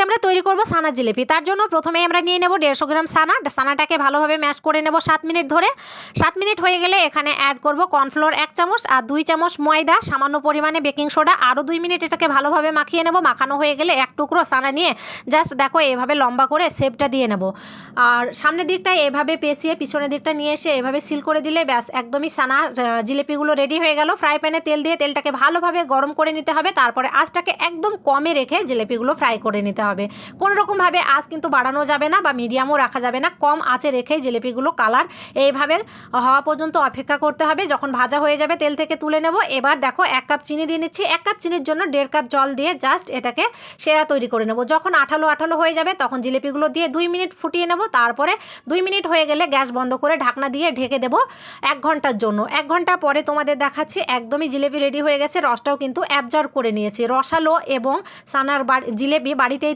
আমরা তৈরি করব ছানার জিলিপি। তার জন্য প্রথমেই আমরা নিয়ে নেব 150 গ্রাম ছানা। ছানাটাকে ভালোভাবে ম্যাশ করে নেব 7 মিনিট ধরে। 7 মিনিট হয়ে গেলে এখানে অ্যাড করব কর্নফ্লোর 1 চামচ আর 2 চামচ ময়দা, সামান্য পরিমাণে বেকিং সোডা। আরও 2 মিনিট এটাকে ভালোভাবে মাখিয়ে নেব। মাখানো হয়ে গেলে এক টুকরো ছানা নিয়ে জাস্ট দেখো এভাবে লম্বা করে শেপটা দিয়ে নেব। আর সামনের দিকটা এভাবে পেঁচিয়ে পিছনের দিকটা নিয়ে এসে এভাবে সিল করে দিলে ব্যাস একদমই ছানার জিলিপিগুলো রেডি হয়ে গেল। ফ্রাই প্যানে তেল দিয়ে তেলটাকে ভালোভাবে গরম করে নিতে হবে। তারপরে আঁচটাকে একদম কমে রেখে জিলিপিগুলো ফ্রাই করে নিতে হবে। কোনো রকমভাবে আঁচ কিন্তু বাড়ানো যাবে না বা মিডিয়ামও রাখা যাবে না, কম আঁচে রেখেই জিলিপিগুলো কালার এইভাবে হওয়া পর্যন্ত অপেক্ষা করতে হবে। যখন ভাজা হয়ে যাবে তেল থেকে তুলে নেব। এবার দেখো 1 কাপ চিনি দিয়ে নিচ্ছি। 1 কাপ চিনির জন্য 1.5 কাপ জল দিয়ে জাস্ট এটাকে সেরা তৈরি করে নেব। যখন আঠালো আঠালো হয়ে যাবে তখন জিলিপিগুলো দিয়ে 2 মিনিট ফুটিয়ে নেব। তারপরে 2 মিনিট হয়ে গেলে গ্যাস বন্ধ করে ঢাকনা দিয়ে ঢেকে দেব 1 ঘন্টার জন্য। 1 ঘন্টা পরে তোমাদের দেখাচ্ছি একদমই জিলিপি রেডি হয়ে গেছে। রসটাও কিন্তু অ্যাবজর্ব করে নিয়েছি। রসালো এবং ছানার জিলিপি বাড়িতেই